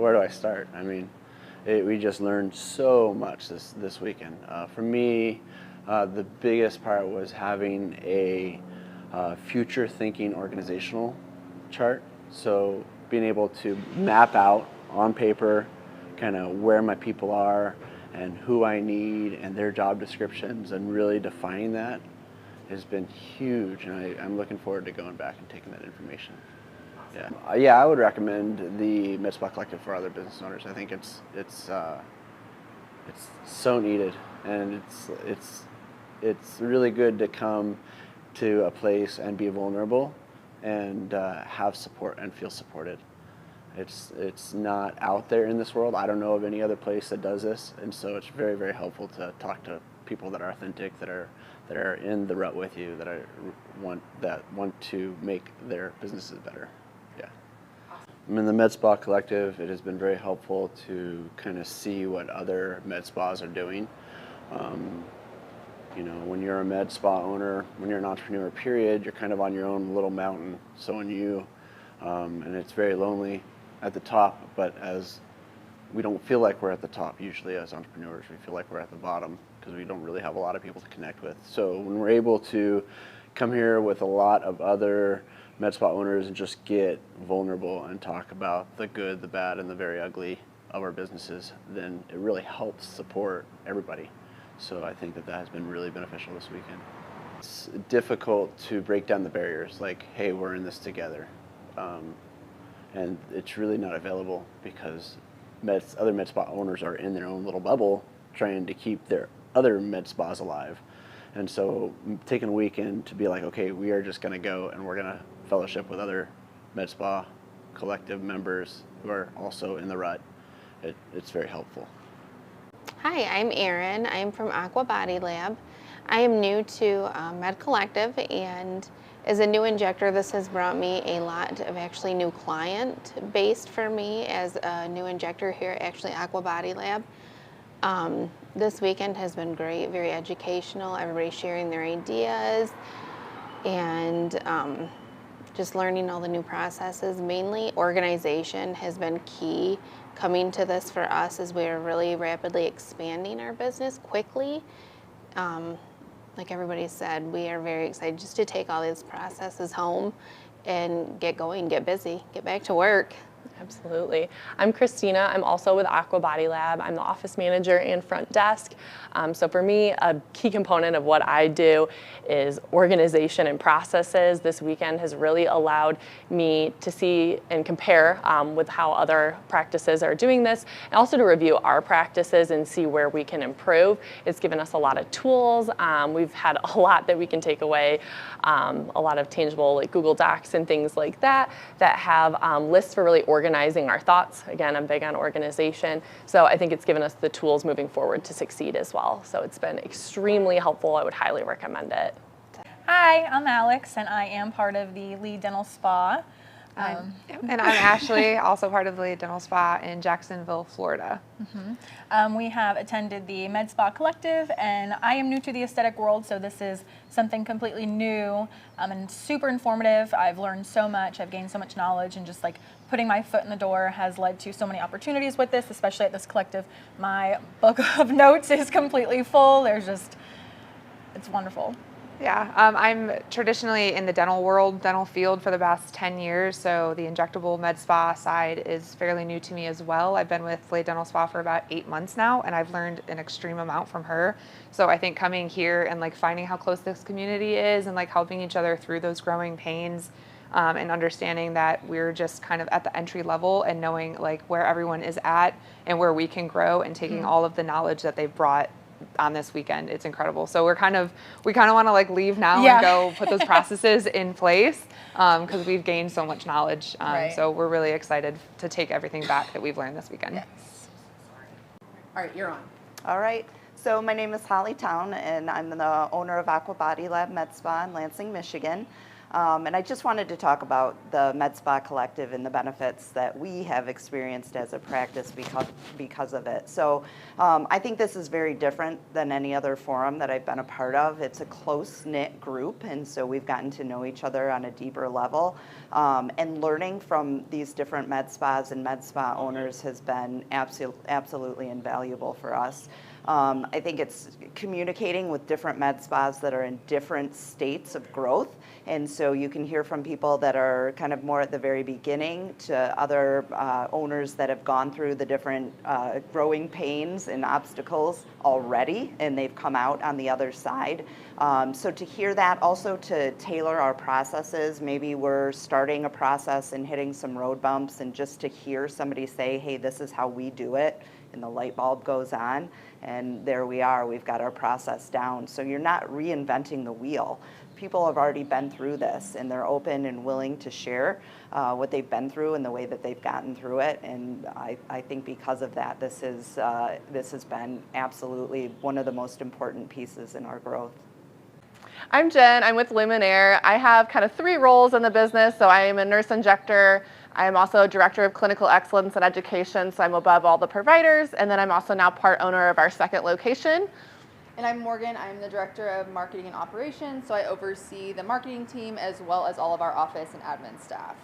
where do I start? I mean, we just learned so much this weekend. For me, the biggest part was having a future thinking organizational chart. So being able to map out on paper kind of where my people are and who I need and their job descriptions, and really defining that has been huge. And I'm looking forward to going back and taking that information. Yeah, I would recommend the MedSpa Collective for other business owners. I think it's so needed, and it's really good to come to a place and be vulnerable and have support and feel supported. It's not out there in this world. I don't know of any other place that does this, and so it's very, very helpful to talk to people that are authentic, that are in the rut with you, that want to make their businesses better. Yeah. I'm in the MedSpa Collective. It has been very helpful to kind of see what other med spas are doing. You know, when you're a med spa owner, when you're an entrepreneur, period, you're kind of on your own little mountain. So when you, and it's very lonely at the top, but as we don't feel like we're at the top usually as entrepreneurs, we feel like we're at the bottom because we don't really have a lot of people to connect with. So when we're able to come here with a lot of other med spa owners and just get vulnerable and talk about the good, the bad, and the very ugly of our businesses, then it really helps support everybody. So I think that has been really beneficial this weekend. It's difficult to break down the barriers, like, hey, we're in this together. And it's really not available because other med spa owners are in their own little bubble trying to keep their other med spas alive. And so taking a weekend to be like, okay, we are just gonna go and we're gonna fellowship with other MedSpa Collective members who are also in the rut, it's very helpful. Hi, I'm Erin. I'm from Aqua Body Lab. I am new to Med Collective, and as a new injector, this has brought me a lot of actually new client based for me as a new injector here at actually Aqua Body Lab. This weekend has been great, very educational, everybody sharing their ideas, and just learning all the new processes. Mainly organization has been key coming to this for us as we are really rapidly expanding our business quickly. Like everybody said, we are very excited just to take all these processes home and get going, get busy, get back to work. Absolutely. I'm Christina. I'm also with Aqua Body Lab. I'm the office manager and front desk. So for me, a key component of what I do is organization and processes. This weekend has really allowed me to see and compare with how other practices are doing this, and also to review our practices and see where we can improve. It's given us a lot of tools. We've had a lot that we can take away, a lot of tangible like Google Docs and things like that have lists for really organizing our thoughts. Again, I'm big on organization. So I think it's given us the tools moving forward to succeed as well. So it's been extremely helpful. I would highly recommend it. Hi, I'm Alex, and I am part of the Lee Dental Spa. And I'm Ashley, also part of the Lee Dental Spa in Jacksonville, Florida. We have attended the MedSpa Collective, and I am new to the aesthetic world, so this is something completely new and super informative. I've learned so much, I've gained so much knowledge, and just like putting my foot in the door has led to so many opportunities with this, especially at this collective. My book of notes is completely full. It's wonderful. Yeah, I'm traditionally in the dental field for the past 10 years, so the injectable med spa side is fairly new to me as well. I've been with Lee Dental Spa for about 8 months now, and I've learned an extreme amount from her. So I think coming here and like finding how close this community is and like helping each other through those growing pains, and understanding that we're just kind of at the entry level and knowing like where everyone is at and where we can grow, and taking all of the knowledge that they've brought on this weekend. It's incredible. So we kind of want to like leave now and go put those processes in place, because we've gained so much knowledge. So we're really excited to take everything back that we've learned this weekend. Yes. All right, you're on. All right. So my name is Holly Town, and I'm the owner of Aqua Body Lab Med Spa in Lansing, Michigan. And I just wanted to talk about the MedSpa Collective and the benefits that we have experienced as a practice because of it. So I think this is very different than any other forum that I've been a part of. It's a close-knit group, and so we've gotten to know each other on a deeper level. And learning from these different med spas and med spa owners has been absolutely invaluable for us. I think it's communicating with different med spas that are in different states of growth. And so you can hear from people that are kind of more at the very beginning to other owners that have gone through the different growing pains and obstacles already, and they've come out on the other side. So to hear that, also to tailor our processes, maybe we're starting a process and hitting some road bumps, and just to hear somebody say, hey, this is how we do it, and the light bulb goes on, and there we are, we've got our process down. So you're not reinventing the wheel. People have already been through this, and they're open and willing to share what they've been through and the way that they've gotten through it. And I think because of that, this has been absolutely one of the most important pieces in our growth. I'm Jen. I'm with Luminaire. I have kind of 3 roles in the business. So I am a nurse injector. I am also a director of clinical excellence and education. So I'm above all the providers. And then I'm also now part owner of our 2nd location. And I'm Morgan. I'm the director of marketing and operations. So I oversee the marketing team as well as all of our office and admin staff.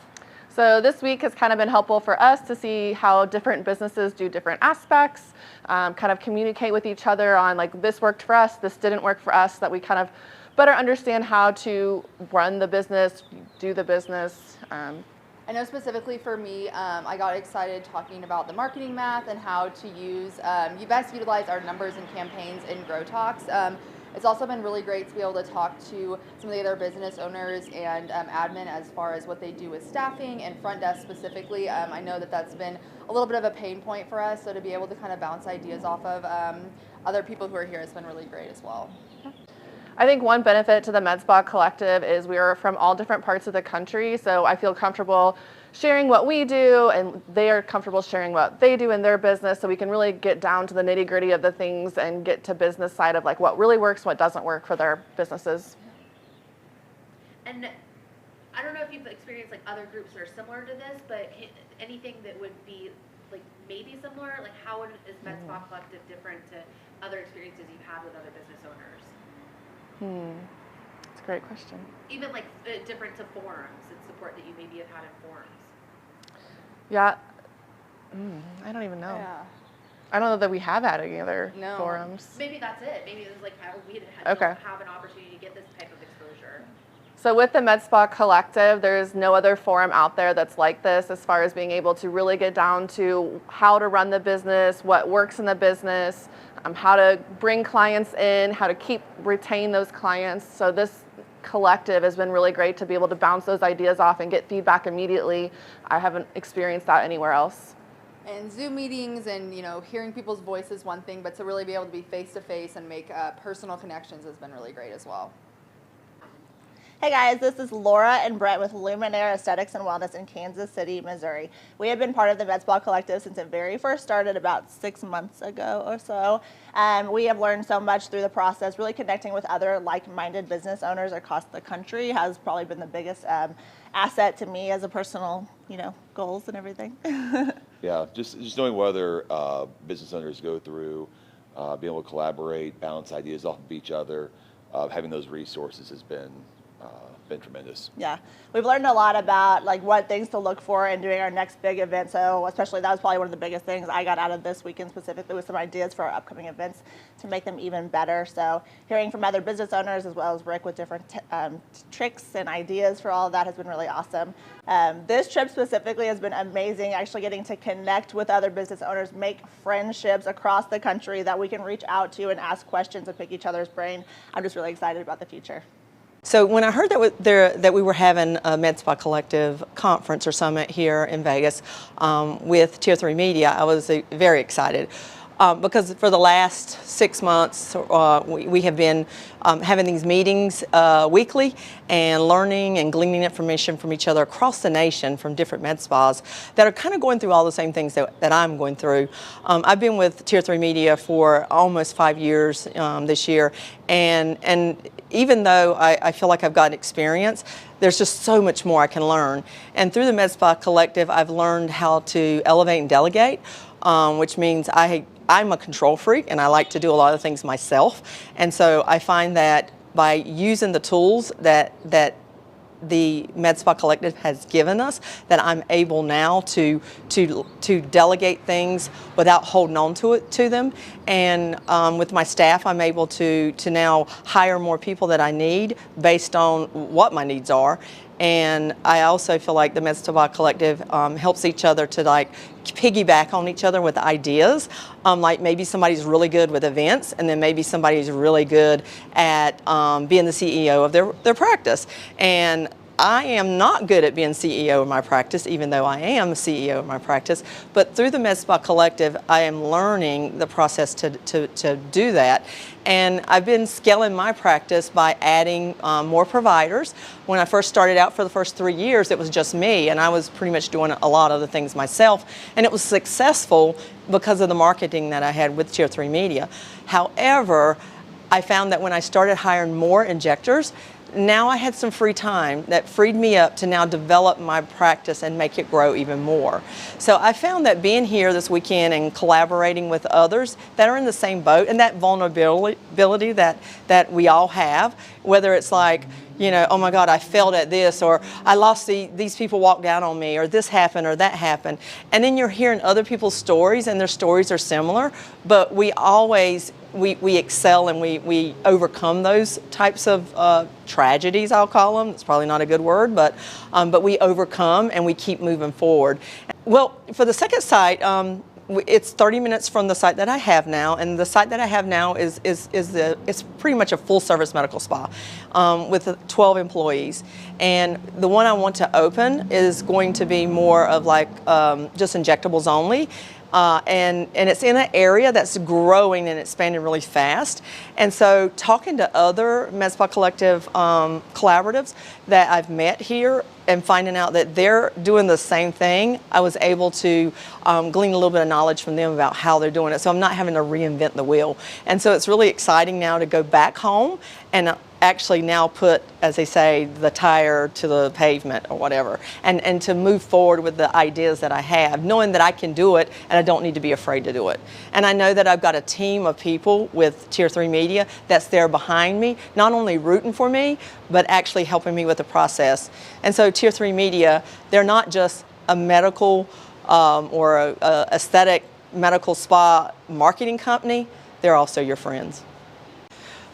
So this week has kind of been helpful for us to see how different businesses do different aspects, kind of communicate with each other on like, this worked for us, this didn't work for us, that we kind of better understand how to run the business, do the business. I know specifically for me, I got excited talking about the marketing math and how to use, you best utilize our numbers and campaigns in Grow Talks. It's also been really great to be able to talk to some of the other business owners and admin as far as what they do with staffing and front desk specifically. I know that that's been a little bit of a pain point for us, so to be able to kind of bounce ideas off of other people who are here has been really great as well. I think one benefit to the MedSpa Collective is we are from all different parts of the country, so I feel comfortable sharing what we do, and they are comfortable sharing what they do in their business, so we can really get down to the nitty-gritty of the things and get to business side of like what really works, what doesn't work for their businesses. And I don't know if you've experienced like other groups that are similar to this, but anything that would be like maybe similar, like how is MedSpa Collective different to other experiences you've had with other business owners? That's a great question. Even like different to forums and support that you maybe have had in forums. Yeah, I don't even know. Yeah. I don't know that we have had any other forums. Maybe that's it. Maybe it was like how we Okay. don't have an opportunity to get this type of exposure. So with the MedSpa Collective, there's no other forum out there that's like this as far as being able to really get down to how to run the business, what works in the business, how to bring clients in, how to retain those clients. So this collective has been really great to be able to bounce those ideas off and get feedback immediately. I haven't experienced that anywhere else. And Zoom meetings and hearing people's voice is one thing, but to really be able to be face to face and make personal connections has been really great as well. Hey guys, this is Laura and Brett with Luminaire Aesthetics and Wellness in Kansas City, Missouri. We have been part of the MedSpa Collective since it very first started about 6 months ago or so. We have learned so much through the process. Really connecting with other like-minded business owners across the country has probably been the biggest asset to me as a personal, goals and everything. Yeah, just knowing what other business owners go through, being able to collaborate, bounce ideas off of each other, having those resources has been tremendous. Yeah, we've learned a lot about like what things to look for in doing our next big event. So especially that was probably one of the biggest things I got out of this weekend specifically with some ideas for our upcoming events to make them even better. So hearing from other business owners as well as Rick with different tricks and ideas for all of that has been really awesome. This trip specifically has been amazing, actually getting to connect with other business owners, make friendships across the country that we can reach out to and ask questions and pick each other's brain. I'm just really excited about the future. So when I heard that we were having a MedSpa Collective conference or summit here in Vegas with Tier 3 Media, I was very excited. Because for the last 6 months, we have been having these meetings weekly and learning and gleaning information from each other across the nation from different med spas that are kind of going through all the same things that I'm going through. I've been with Tier 3 Media for almost 5 years this year, and even though I feel like I've gotten experience, there's just so much more I can learn. And through the MedSpa Collective, I've learned how to elevate and delegate, which means I'm a control freak and I like to do a lot of things myself. And so I find that by using the tools that the MedSpa Collective has given us, that I'm able now to delegate things without holding on to them. And with my staff, I'm able to now hire more people that I need based on what my needs are. And I also feel like the MedSpa Collective helps each other to like piggyback on each other with ideas. Like maybe somebody's really good with events, and then maybe somebody's really good at being the CEO of their practice. And I am not good at being CEO of my practice, even though I am a CEO of my practice. But through the MedSpa Collective, I am learning the process to do that. And I've been scaling my practice by adding more providers. When I first started out, for the first 3 years, it was just me, and I was pretty much doing a lot of the things myself. And it was successful because of the marketing that I had with Tier 3 Media. However, I found that when I started hiring more injectors, now I had some free time that freed me up to now develop my practice and make it grow even more. So I found that being here this weekend and collaborating with others that are in the same boat, and that vulnerability that we all have, whether it's like, you know, oh my God, I failed at this, or I lost these people walked down on me, or this happened or that happened. And then you're hearing other people's stories, and their stories are similar, but we always we excel and we overcome those types of tragedies, I'll call them. It's probably not a good word, but we overcome and we keep moving forward. Well, for the second site, it's 30 minutes from the site that I have now, and the site that I have now is it's pretty much a full service medical spa with 12 employees. And the one I want to open is going to be more of like just injectables only. And it's in an area that's growing and expanding really fast. And so talking to other MedSpa Collective collaboratives that I've met here and finding out that they're doing the same thing, I was able to glean a little bit of knowledge from them about how they're doing it. So I'm not having to reinvent the wheel. And so it's really exciting now to go back home and actually now put, as they say, the tire to the pavement or whatever, and to move forward with the ideas that I have, knowing that I can do it and I don't need to be afraid to do it. And I know that I've got a team of people with Tier 3 Media that's there behind me, not only rooting for me, but actually helping me with the process. And so Tier 3 Media, they're not just a medical or a aesthetic medical spa marketing company, they're also your friends.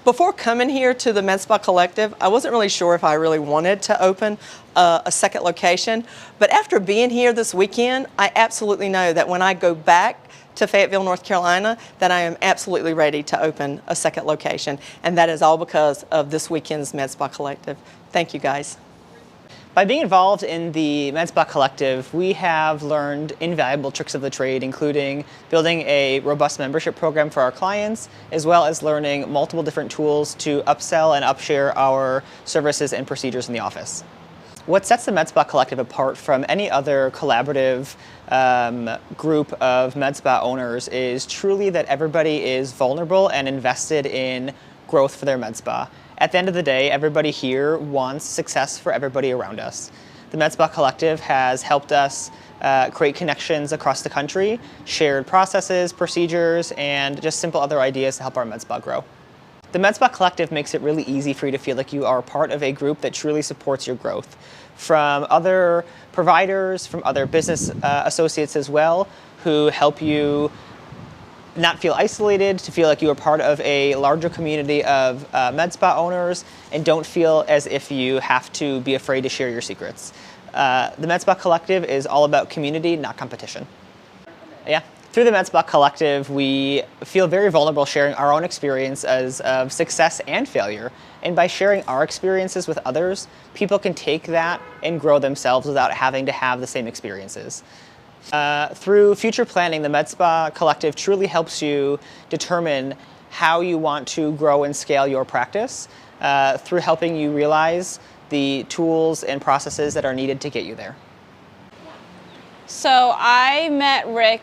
Before coming here to the MedSpa Collective, I wasn't really sure if I really wanted to open a second location, but after being here this weekend, I absolutely know that when I go back to Fayetteville, North Carolina, that I am absolutely ready to open a second location, and that is all because of this weekend's MedSpa Collective. Thank you, guys. By being involved in the MedSpa Collective, we have learned invaluable tricks of the trade, including building a robust membership program for our clients, as well as learning multiple different tools to upsell and upshare our services and procedures in the office. What sets the MedSpa Collective apart from any other collaborative group of MedSpa owners is truly that everybody is vulnerable and invested in growth for their MedSpa. At the end of the day, everybody here wants success for everybody around us. The MedSpa Collective has helped us create connections across the country, shared processes, procedures, and just simple other ideas to help our MedSpa grow. The MedSpa Collective makes it really easy for you to feel like you are part of a group that truly supports your growth. From other providers, from other business associates as well, who help you not feel isolated, to feel like you are part of a larger community of MedSpa owners, and don't feel as if you have to be afraid to share your secrets. The MedSpa Collective is all about community, not competition. Yeah. Through the MedSpa Collective, we feel very vulnerable sharing our own experience of success and failure. And by sharing our experiences with others, people can take that and grow themselves without having to have the same experiences. Through future planning, the MedSpa Collective truly helps you determine how you want to grow and scale your practice through helping you realize the tools and processes that are needed to get you there. So I met Rick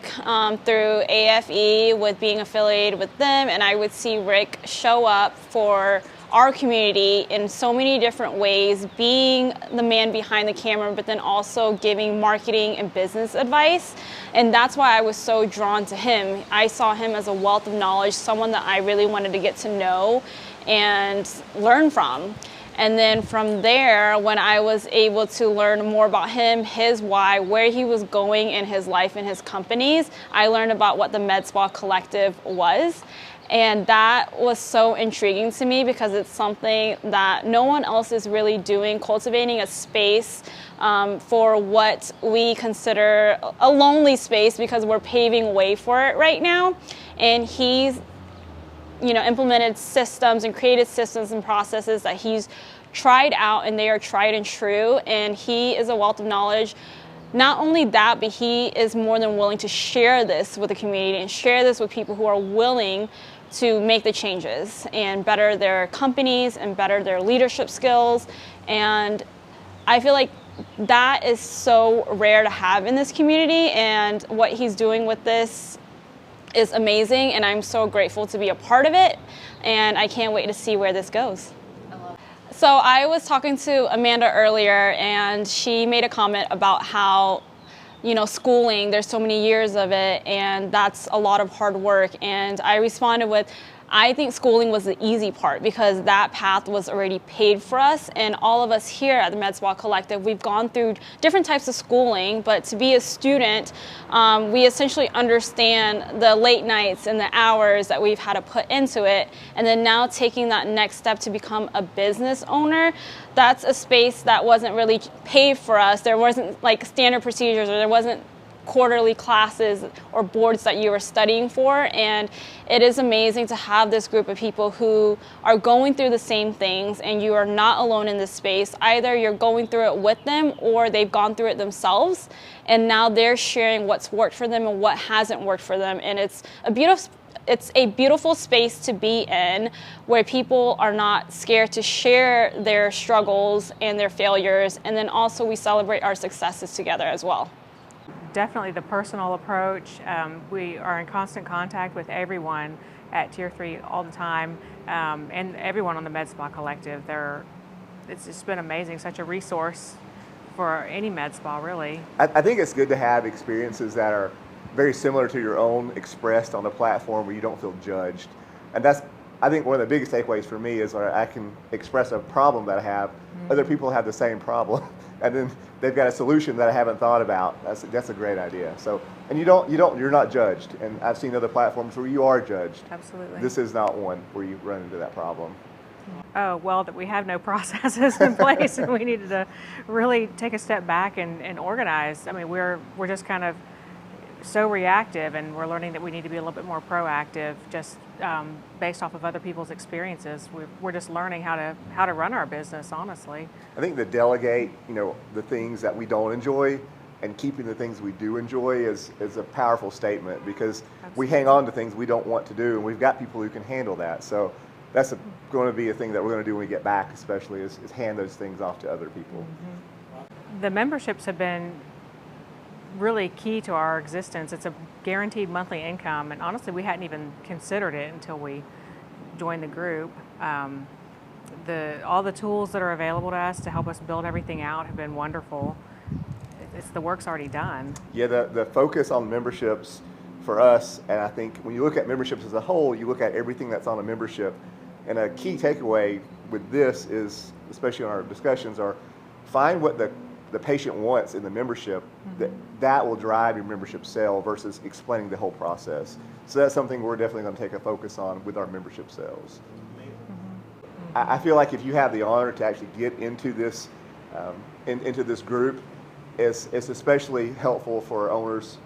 through AFE with being affiliated with them, and I would see Rick show up for our community in so many different ways, being the man behind the camera, but then also giving marketing and business advice. And that's why I was so drawn to him. I saw him as a wealth of knowledge, someone that I really wanted to get to know and learn from. And then from there, when I was able to learn more about him, his why, where he was going in his life and his companies, I learned about what the MedSpa Collective was. And that was so intriguing to me because it's something that no one else is really doing, cultivating a space for what we consider a lonely space because we're paving way for it right now. And he's implemented systems and created systems and processes that he's tried out, and they are tried and true. And he is a wealth of knowledge. Not only that, but he is more than willing to share this with the community and share this with people who are willing to make the changes and better their companies and better their leadership skills. And I feel like that is so rare to have in this community, and what he's doing with this is amazing, and I'm so grateful to be a part of it, and I can't wait to see where this goes. So I was talking to Amanda earlier, and she made a comment about how, schooling, there's so many years of it, and that's a lot of hard work. And I responded with, I think schooling was the easy part because that path was already paid for us, and all of us here at the MedSpa Collective, we've gone through different types of schooling, but to be a student, we essentially understand the late nights and the hours that we've had to put into it, and then now taking that next step to become a business owner, that's a space that wasn't really paid for us. There wasn't like standard procedures, or there wasn't quarterly classes or boards that you were studying for. And it is amazing to have this group of people who are going through the same things, and you are not alone in this space. Either you're going through it with them, or they've gone through it themselves, and now they're sharing what's worked for them and what hasn't worked for them. And it's a beautiful space to be in, where people are not scared to share their struggles and their failures, and then also we celebrate our successes together as well. Definitely the personal approach. We are in constant contact with everyone at Tier 3 all the time, and everyone on the MedSpa Collective. It's just been amazing, such a resource for any med spa, really. I think it's good to have experiences that are very similar to your own, expressed on a platform where you don't feel judged. And that's, I think, one of the biggest takeaways for me is where I can express a problem that I have. Other people have the same problem, and then they've got a solution that I haven't thought about. That's a great idea. So, and you're not judged. And I've seen other platforms where you are judged. Absolutely. This is not one where you run into that problem. Oh, well, that we have no processes in place, and we needed to really take a step back and organize. I mean, we're just kind of so reactive, and we're learning that we need to be a little bit more proactive, just based off of other people's experiences. We're just learning how to run our business, honestly. I think to delegate, the things that we don't enjoy and keeping the things we do enjoy is a powerful statement, because we hang on to things we don't want to do, and we've got people who can handle that. So that's going to be a thing that we're going to do when we get back, especially is hand those things off to other people. Mm-hmm. The memberships have been really key to our existence. It's a guaranteed monthly income, and honestly, we hadn't even considered it until we joined the group. All the tools that are available to us to help us build everything out have been wonderful. The work's already done. Yeah, the focus on memberships for us, and I think when you look at memberships as a whole, you look at everything that's on a membership, and a key takeaway with this is, especially in our discussions, are find what the patient wants in the membership. That will drive your membership sale versus explaining the whole process. So that's something we're definitely going to take a focus on with our membership sales. I feel like if you have the honor to actually get into this into this group, it's especially helpful for owners,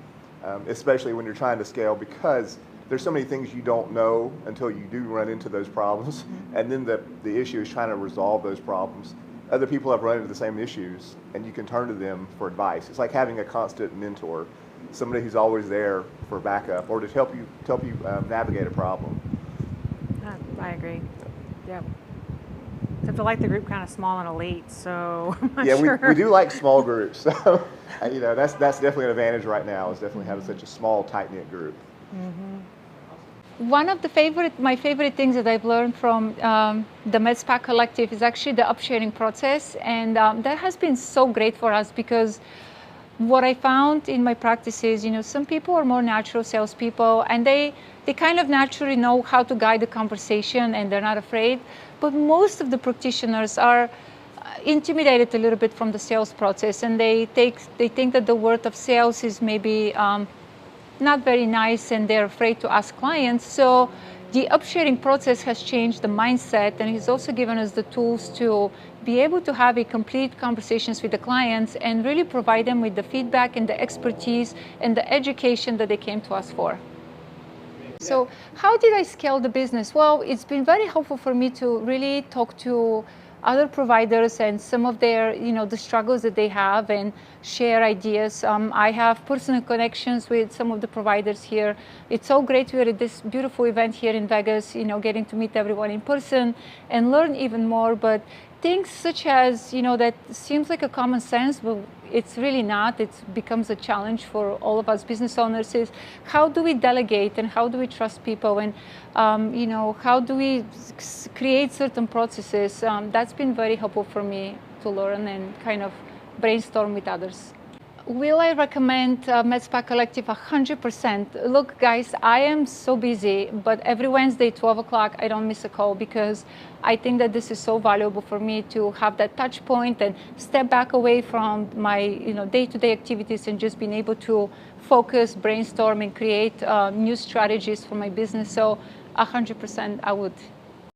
especially when you're trying to scale, because there's so many things you don't know until you do run into those problems, and then the issue is trying to resolve those problems. Other people have run into the same issues, and you can turn to them for advice. It's like having a constant mentor, somebody who's always there for backup or to help you navigate a problem. I agree. Yep. Except I like the group kind of small and elite, so I'm not yeah, sure. we do like small groups. So, that's definitely an advantage right now, is definitely having such a small, tight-knit group. One of my favorite things that I've learned from the MedSpa Collective is actually the upsharing process, and that has been so great for us because what I found in my practice is, some people are more natural salespeople, and they kind of naturally know how to guide the conversation, and they're not afraid. But most of the practitioners are intimidated a little bit from the sales process, and they think that the word of sales is maybe not very nice, and they're afraid to ask clients. So the upsharing process has changed the mindset, and it's also given us the tools to be able to have a complete conversations with the clients and really provide them with the feedback and the expertise and the education that they came to us for. So how did I scale the business? Well, it's been very helpful for me to really talk to other providers and some of their, the struggles that they have, and share ideas. I have personal connections with some of the providers here. It's so great we're at this beautiful event here in Vegas, getting to meet everyone in person and learn even more. But things such as, that seems like a common sense, but it's really not. It becomes a challenge for all of us business owners is how do we delegate and how do we trust people, and how do we create certain processes. That's been very helpful for me to learn and kind of brainstorm with others. Will I recommend MedSpa Collective 100%? Look, guys, I am so busy, but every Wednesday, 12 o'clock, I don't miss a call because I think that this is so valuable for me to have that touch point and step back away from my day-to-day activities and just being able to focus, brainstorm, and create new strategies for my business. So 100% I would